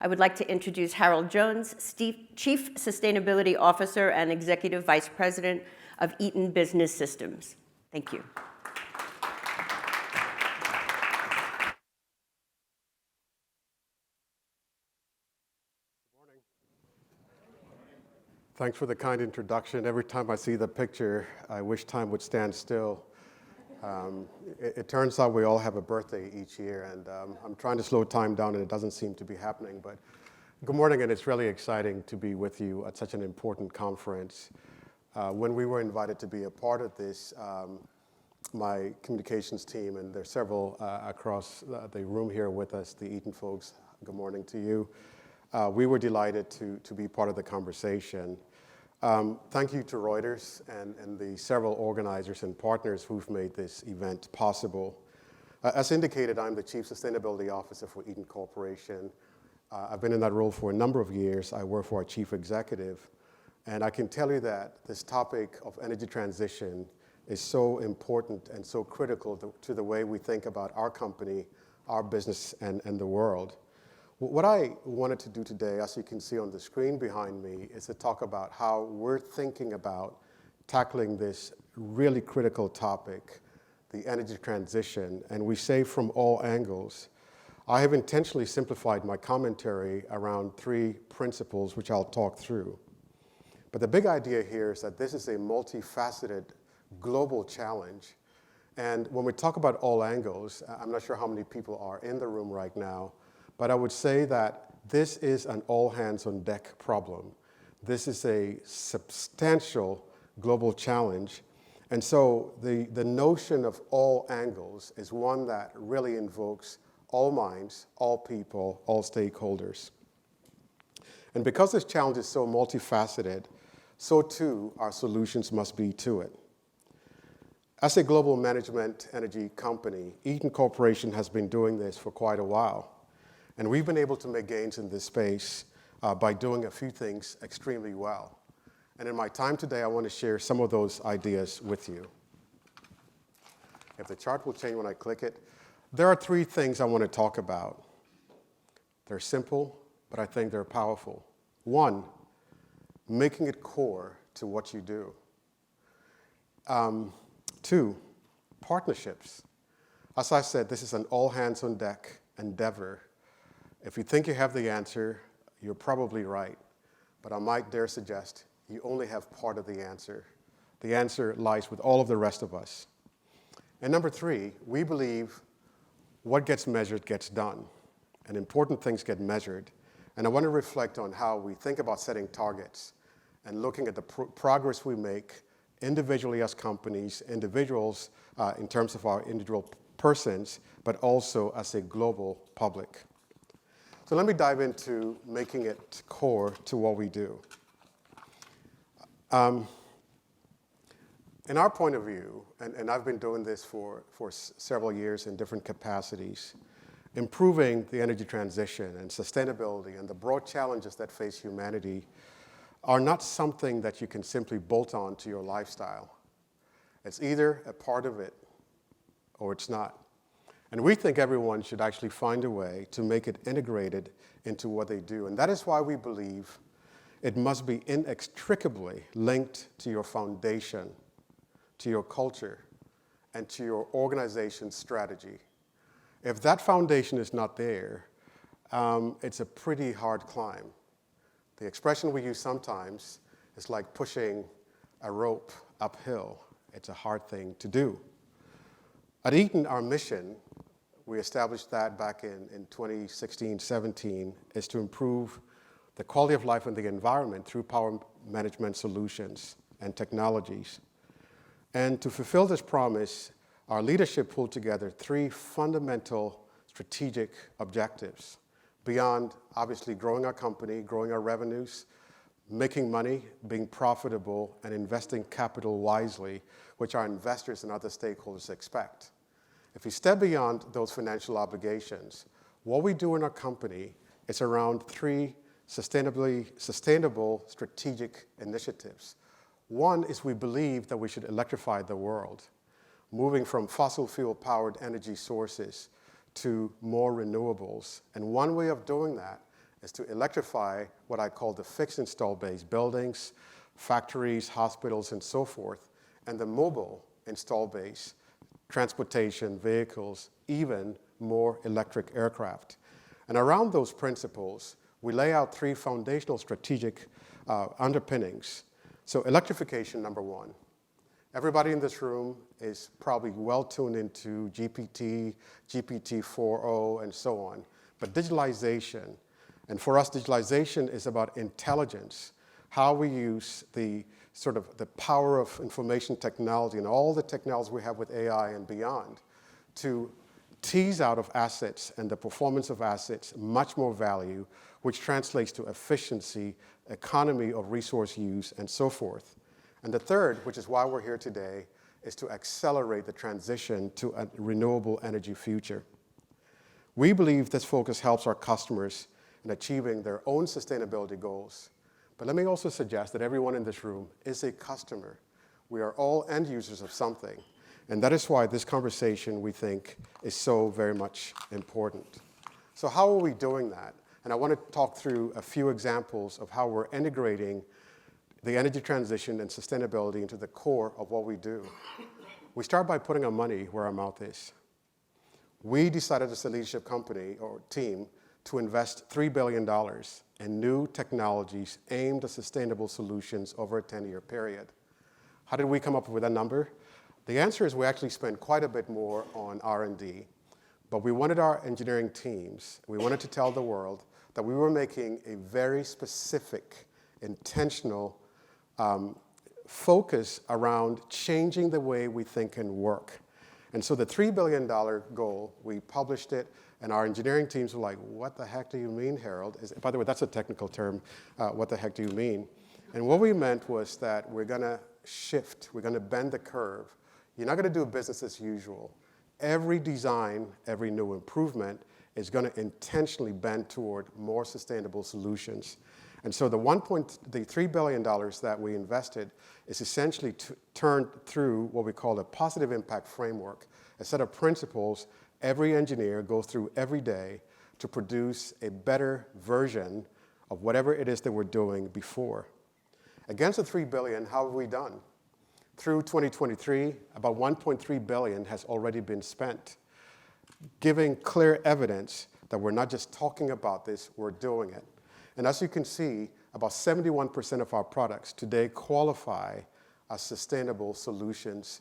I would like to introduce Harold Jones, Chief Sustainability Officer and Executive Vice President of Eaton Business Systems. Thank you. Thanks for the kind introduction. Every time I see the picture, I wish time would stand still. It turns out we all have a birthday each year, and I'm trying to slow time down, and it doesn't seem to be happening. But good morning, and it's really exciting to be with you at such an important conference. When we were invited to be a part of this, my communications team, and there's several across the room here with us, the Eaton folks, good morning to you. We were delighted to be part of the conversation. Thank you to Reuters and the several organizers and partners who've made this event possible. As indicated, I'm the Chief Sustainability Officer for Eaton Corporation. I've been in that role for a number of years. I work for our Chief Executive, and I can tell you that this topic of energy transition is so important and so critical to the way we think about our company, our business, and the world. What I wanted to do today, as you can see on the screen behind me, is to talk about how we're thinking about tackling this really critical topic, the energy transition, and we say from all angles. I have intentionally simplified my commentary around 3 principles, which I'll talk through. But the big idea here is that this is a multifaceted global challenge. And when we talk about all angles, I'm not sure how many people are in the room right now, but I would say that this is an all-hands-on-deck problem. This is a substantial global challenge. And so the notion of all angles is one that really invokes all minds, all people, all stakeholders. And because this challenge is so multifaceted, so too our solutions must be to it. As a global management energy company, Eaton Corporation has been doing this for quite a while. And we've been able to make gains in this space by doing a few things extremely well. And in my time today, I want to share some of those ideas with you. If the chart will change when I click it, there are 3 things I want to talk about. They're simple, but I think they're powerful. 1, making it core to what you do. 2, partnerships. As I said, this is an all-hands-on-deck endeavor. If you think you have the answer, you're probably right. But I might dare suggest you only have part of the answer. The answer lies with all of the rest of us. And number 3, we believe what gets measured gets done. And important things get measured. And I want to reflect on how we think about setting targets and looking at the progress we make individually as companies, individuals in terms of our individual persons, but also as a global public. So let me dive into making it core to what we do. In our point of view, and I've been doing this for several years in different capacities, improving the energy transition and sustainability and the broad challenges that face humanity are not something that you can simply bolt on to your lifestyle. It's either a part of it or it's not. And we think everyone should actually find a way to make it integrated into what they do. And that is why we believe it must be inextricably linked to your foundation, to your culture, and to your organization's strategy. If that foundation is not there, it's a pretty hard climb. The expression we use sometimes is like pushing a rope uphill. It's a hard thing to do. At Eaton, our mission, we established that back in 2016-17, is to improve the quality of life and the environment through power management solutions and technologies. And to fulfill this promise, our leadership pulled together 3 fundamental strategic objectives beyond obviously growing our company, growing our revenues, making money, being profitable, and investing capital wisely, which our investors and other stakeholders expect. If we step beyond those financial obligations, what we do in our company is around 3 sustainable strategic initiatives. 1 is we believe that we should electrify the world, moving from fossil fuel-powered energy sources to more renewables. And one way of doing that is to electrify what I call the fixed install base, buildings, factories, hospitals, and so forth, and the mobile install base, transportation, vehicles, even more electric aircraft. And around those principles, we lay out three foundational strategic underpinnings. So electrification, number one. Everybody in this room is probably well tuned into GPT, GPT-4o, and so on. But digitalization, and for us, digitalization is about intelligence, how we use the sort of the power of information technology and all the technology we have with AI and beyond to tease out of assets and the performance of assets much more value, which translates to efficiency, economy of resource use, and so forth. And the third, which is why we're here today, is to accelerate the transition to a renewable energy future. We believe this focus helps our customers in achieving their own sustainability goals. But let me also suggest that everyone in this room is a customer. We are all end users of something. And that is why this conversation, we think, is so very much important. So how are we doing that? And I want to talk through a few examples of how we're integrating the energy transition and sustainability into the core of what we do. We start by putting our money where our mouth is. We decided as a leadership company or team to invest $3 billion in new technologies aimed at sustainable solutions over a 10-year period. How did we come up with that number? The answer is we actually spent quite a bit more on R&D, but we wanted our engineering teams, we wanted to tell the world that we were making a very specific, intentional focus around changing the way we think and work. And so the $3 billion goal, we published it, and our engineering teams were like, what the heck do you mean, Harold? By the way, that's a technical term, what the heck do you mean? And what we meant was that we're going to shift, we're going to bend the curve. You're not going to do business as usual. Every design, every new improvement is going to intentionally bend toward more sustainable solutions. And so the $3 billion that we invested is essentially turned through what we call a positive impact framework, a set of principles every engineer goes through every day to produce a better version of whatever it is that we're doing before. Against the $3 billion, how have we done? Through 2023, about $1.3 billion has already been spent, giving clear evidence that we're not just talking about this, we're doing it. And as you can see, about 71% of our products today qualify as sustainable solutions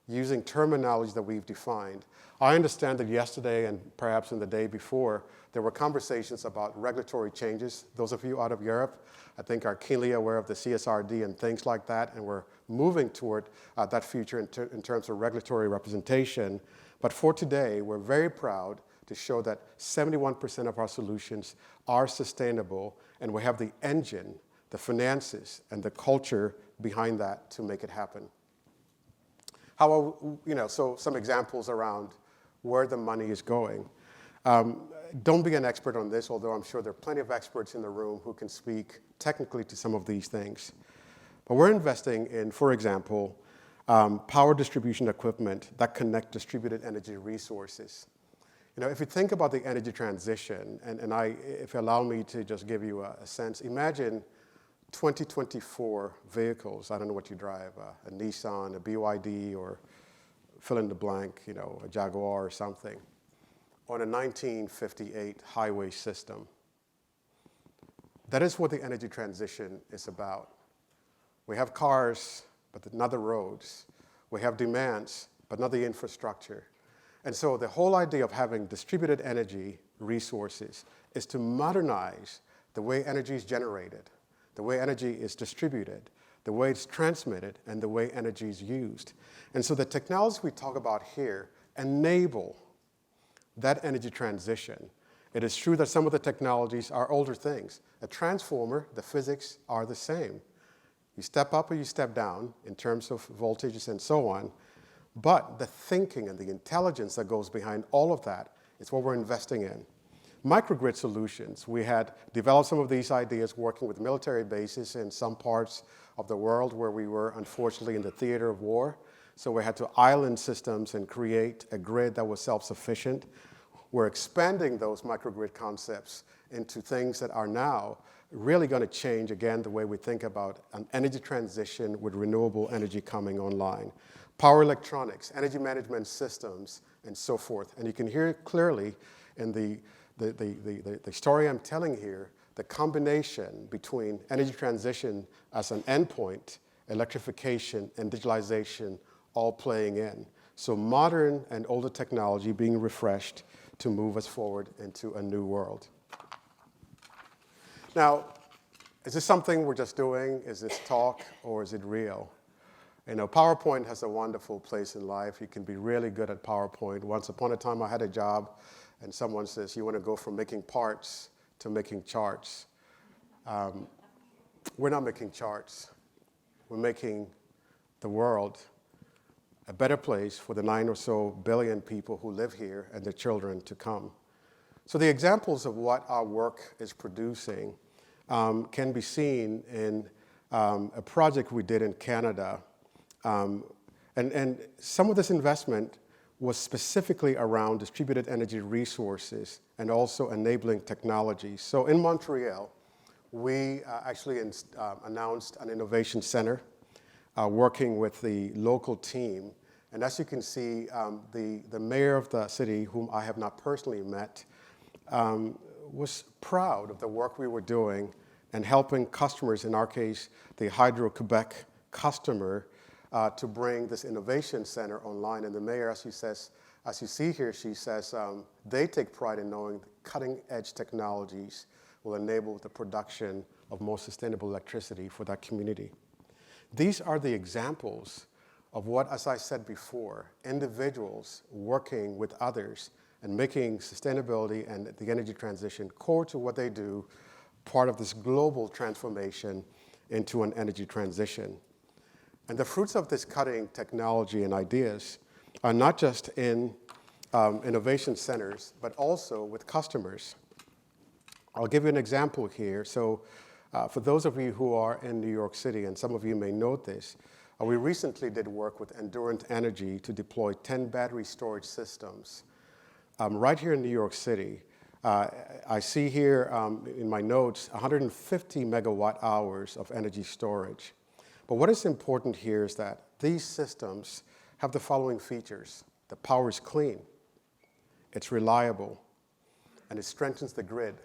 using terminology that we've defined. I understand that yesterday and perhaps in the day before, there were conversations about regulatory changes. Those of you out of Europe, I think, are keenly aware of the CSRD and things like that, and we're moving toward that future in terms of regulatory representation. But for today, we're very proud to show that 71% of our solutions are sustainable, and we have the engine, the finances, and the culture behind that to make it happen. So some examples around where the money is going. Don't be an expert on this, although I'm sure there are plenty of experts in the room who can speak technically to some of these things. But we're investing in, for example, power distribution equipment that connect distributed energy resources. If you think about the energy transition, and if you allow me to just give you a sense, imagine 2024 vehicles. I don't know what you drive, a Nissan, a BYD, or fill in the blank, a Jaguar or something, on a 1958 highway system. That is what the energy transition is about. We have cars, but not the roads. We have demands, but not the infrastructure. And so the whole idea of having distributed energy resources is to modernize the way energy is generated, the way energy is distributed, the way it's transmitted, and the way energy is used. And so the technologies we talk about here enable that energy transition. It is true that some of the technologies are older things. A transformer, the physics are the same. You step up or you step down in terms of voltages and so on. But the thinking and the intelligence that goes behind all of that is what we're investing in. Microgrid solutions. We had developed some of these ideas working with military bases in some parts of the world where we were unfortunately in the theater of war. So we had to island systems and create a grid that was self-sufficient. we're expanding those microgrid concepts into things that are now really going to change, again, the way we think about an energy transition with renewable energy coming online. Power electronics, energy management systems, and so forth. And you can hear clearly in the story I'm telling here, the combination between energy transition as an endpoint, electrification, and digitalization all playing in. So modern and older technology being refreshed to move us forward into a new world. Now, is this something we're just doing? Is this talk, or is it real? You know, PowerPoint has a wonderful place in life. You can be really good at PowerPoint. Once upon a time, I had a job, and someone says, you want to go from making parts to making charts. We're not making charts. We're making the world a better place for the 9 or so billion people who live here and their children to come. So the examples of what our work is producing can be seen in a project we did in Canada. And some of this investment was specifically around distributed energy resources and also enabling technology. So in Montreal, we actually announced an innovation center working with the local team. And as you can see, the mayor of the city, whom I have not personally met, was proud of the work we were doing and helping customers, in our case, the Hydro-Quebec customer, to bring this innovation center online. And the mayor, as you see here, she says they take pride in knowing cutting-edge technologies will enable the production of more sustainable electricity for that community. These are the examples of what, as I said before, individuals working with others and making sustainability and the energy transition core to what they do, part of this global transformation into an energy transition. And the fruits of this cutting technology and ideas are not just in innovation centers, but also with customers. I'll give you an example here. So for those of you who are in New York City, and some of you may note this, we recently did work with Endurant Energy to deploy 10 battery storage systems right here in New York City. I see here in my notes 150 megawatt hours of energy storage. But what is important here is that these systems have the following features. The power is clean, it's reliable, and it strengthens the grid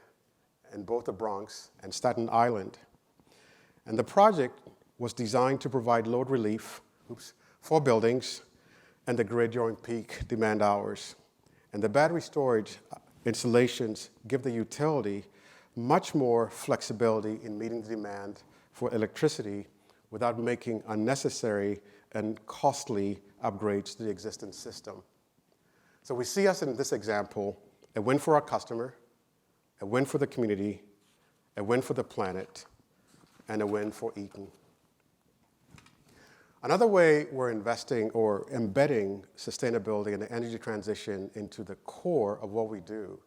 in both the Bronx and Staten Island. And the project was designed to provide load relief for buildings and the grid during peak demand hours. And the battery storage installations give the utility much more flexibility in meeting the demand for electricity without making unnecessary and costly upgrades to the existing system. So we see us in this example, a win for our customer, a win for the community, a win for the planet, and a win for Eaton. Another way we're investing or embedding sustainability and the energy transition into the core of what we do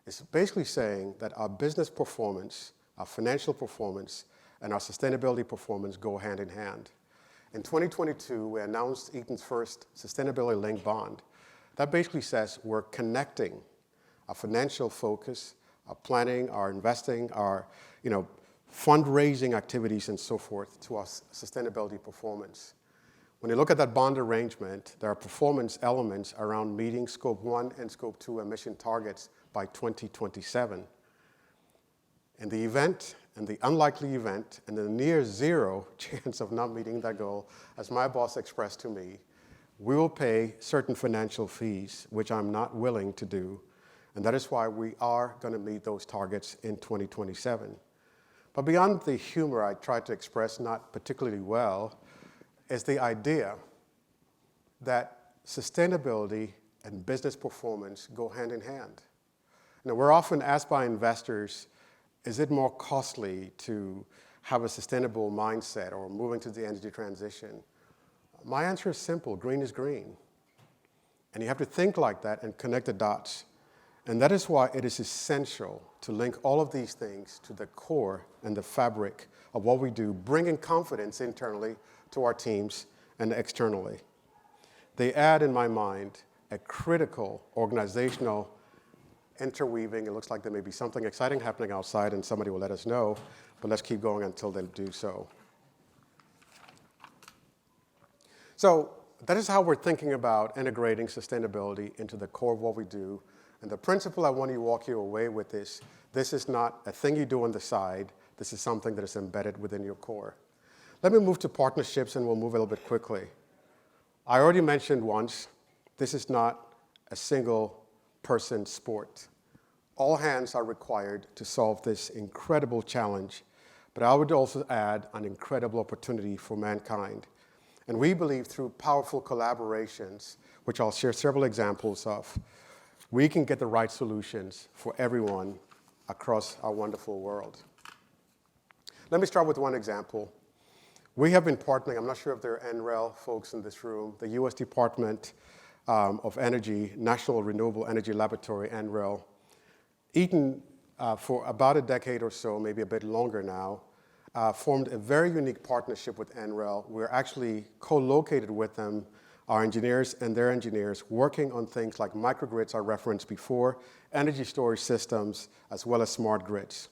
is basically saying that our business performance, our financial performance, and our sustainability performance go hand in hand. In 2022, we announced Eaton's first sustainability-linked bond. That basically says we're connecting our financial focus, our planning, our investing, our fundraising activities, and so forth to our sustainability performance. When you look at that bond arrangement, there are performance elements around meeting Scope 1 and Scope 2 emission targets by 2027. In the event, in the unlikely event, and the near zero chance of not meeting that goal, as my boss expressed to me, we will pay certain financial fees, which I'm not willing to do, and that is why we are going to meet those targets in 2027. But beyond the humor I tried to express not particularly well is the idea that sustainability and business performance go hand in hand. Now, we're often asked by investors, is it more costly to have a sustainable mindset or moving to the energy transition? My answer is simple, green is green. And you have to think like that and connect the dots. And that is why it is essential to link all of these things to the core and the fabric of what we do, bringing confidence internally to our teams and externally. They add, in my mind, a critical organizational interweaving. It looks like there may be something exciting happening outside, and somebody will let us know, but let's keep going until they do so. So that is how we're thinking about integrating sustainability into the core of what we do. And the principle I want to walk you away with is, this is not a thing you do on the side. This is something that is embedded within your core. Let me move to partnerships, and we'll move a little bit quickly. I already mentioned once, this is not a single-person sport. All hands are required to solve this incredible challenge, but I would also add an incredible opportunity for mankind. And we believe through powerful collaborations, which I'll share several examples of, we can get the right solutions for everyone across our wonderful world. Let me start with one example. We have been partnering, I'm not sure if there are NREL folks in this room, the U.S. Department of Energy, National Renewable Energy Laboratory, NREL. Eaton, for about a decade or so, maybe a bit longer now, formed a very unique partnership with NREL. We're actually co-located with them, our engineers and their engineers, working on things like microgrids I referenced before, energy storage systems, as well as smart grids.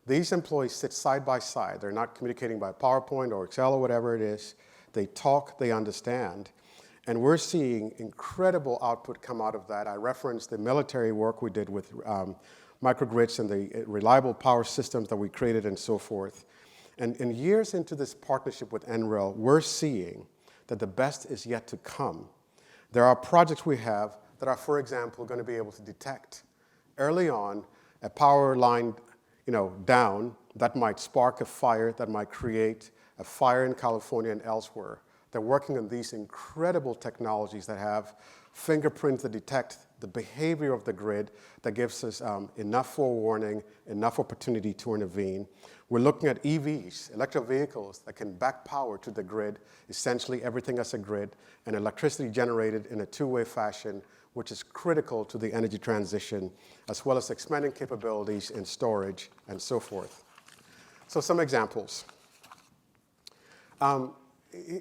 These employees sit side by side. They're not communicating by PowerPoint or Excel or whatever it is. They talk, they understand. And we're seeing incredible output come out of that. I referenced the military work we did with microgrids and the reliable power systems that we created and so forth. And years into this partnership with NREL, we're seeing that the best is yet to come. There are projects we have that are, for example, going to be able to detect early on a power line down that might spark a fire, that might create a fire in California and elsewhere. They're working on these incredible technologies that have fingerprints that detect the behavior of the grid, that gives us enough forewarning, enough opportunity to intervene. We're looking at EVs, electric vehicles, that can back power to the grid, essentially everything as a grid, and electricity generated in a two-way fashion, which is critical to the energy transition, as well as expanding capabilities in storage and so forth. So some examples.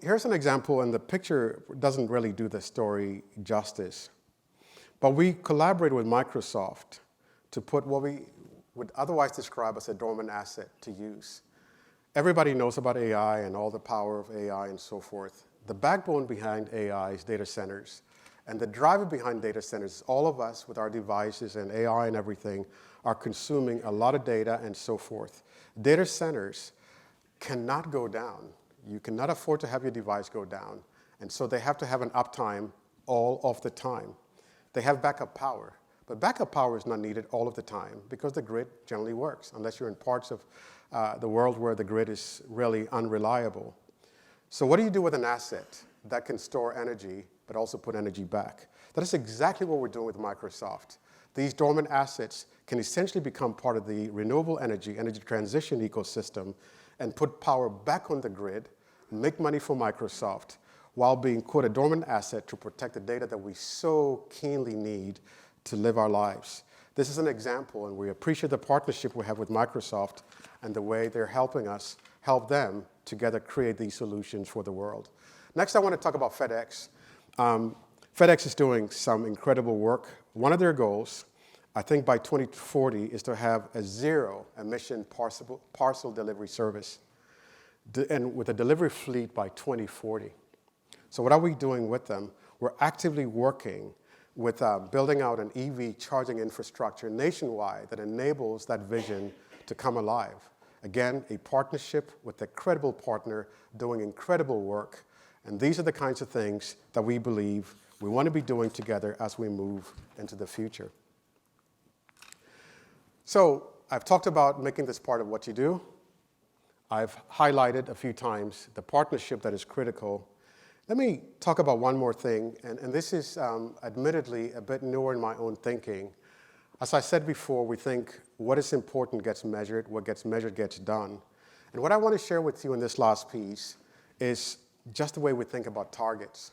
Here's an example, and the picture doesn't really do the story justice. But we collaborated with Microsoft to put what we would otherwise describe as a dormant asset to use. Everybody knows about AI and all the power of AI and so forth. The backbone behind AI is data centers. And the driver behind data centers, all of us with our devices and AI and everything, are consuming a lot of data and so forth. Data centers cannot go down. You cannot afford to have your device go down. And so they have to have an uptime all of the time. They have backup power. But backup power is not needed all of the time because the grid generally works, unless you're in parts of the world where the grid is really unreliable. So what do you do with an asset that can store energy but also put energy back? That is exactly what we're doing with Microsoft. These dormant assets can essentially become part of the renewable energy transition ecosystem and put power back on the grid, make money for Microsoft, while being, quote, a dormant asset to protect the data that we so keenly need to live our lives. This is an example, and we appreciate the partnership we have with Microsoft and the way they're helping us help them together create these solutions for the world. Next, I want to talk about FedEx. FedEx is doing some incredible work. One of their goals, I think by 2040, is to have a zero-emission parcel delivery service, and with a delivery fleet by 2040. So what are we doing with them? We're actively working with building out an EV charging infrastructure nationwide that enables that vision to come alive. Again, a partnership with a credible partner doing incredible work. And these are the kinds of things that we believe we want to be doing together as we move into the future. So I've talked about making this part of what you do. I've highlighted a few times the partnership that is critical. Let me talk about one more thing, and this is admittedly a bit newer in my own thinking. As I said before, we think what is important gets measured, what gets measured gets done. And what I want to share with you in this last piece is just the way we think about targets.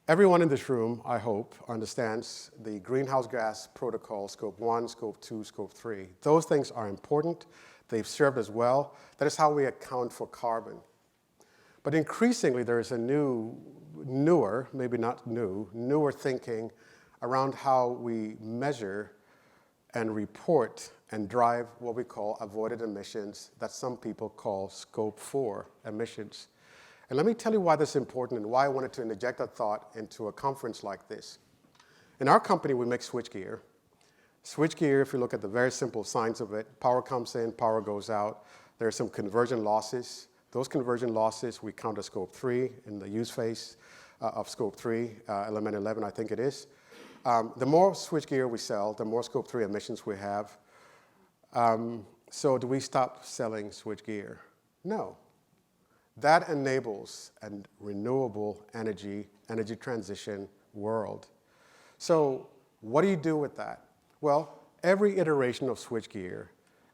Everyone in this room, I hope, understands the greenhouse gas protocol, Scope 1, Scope 2, Scope 3. Those things are important. They've served us well. That is how we account for carbon. But increasingly, there is a newer, maybe not new, newer thinking around how we measure and report and drive what we call avoided emissions that some people call Scope 4 emissions. And let me tell you why this is important and why I wanted to interject that thought into a conference like this. In our company, we make switchgear. Switchgear, if you look at the very simple signs of it, power comes in, power goes out. There are some conversion losses. Those conversion losses we count as Scope 3 in the use phase of Scope 3, element 11, I think it is. The more switchgear we sell, the more Scope 3 emissions we have. So do we stop selling switchgear? No. That enables a renewable energy transition world. So what do you do with that? Well, every iteration of switchgear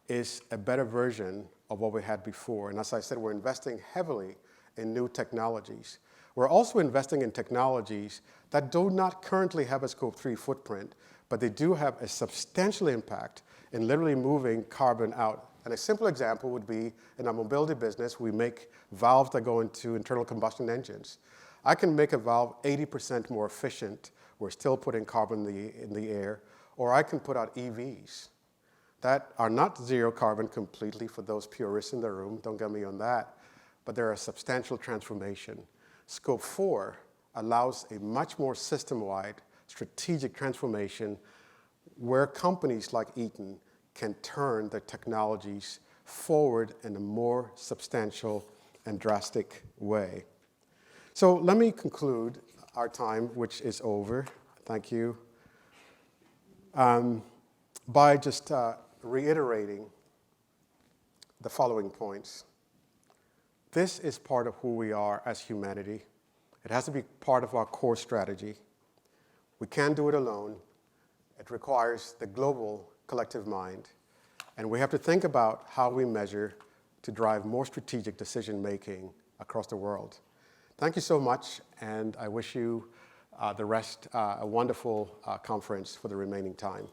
is a better version of what we had before. And as I said, we're investing heavily in new technologies. We're also investing in technologies that do not currently have a Scope 3 footprint, but they do have a substantial impact in literally moving carbon out. And a simple example would be in our mobility business, we make valves that go into internal combustion engines. I can make a valve 80% more efficient. We're still putting carbon in the air. Or I can put out EVs that are not zero carbon completely for those purists in the room. Don't get me on that. But they're a substantial transformation. Scope 4 allows a much more system-wide strategic transformation where companies like Eaton can turn their technologies forward in a more substantial and drastic way. So let me conclude our time, which is over. Thank you. By just reiterating the following points. This is part of who we are as humanity. It has to be part of our core strategy. We can't do it alone. It requires the global collective mind. And we have to think about how we measure to drive more strategic decision-making across the world. Thank you so much, and I wish you the rest a wonderful conference for the remaining time.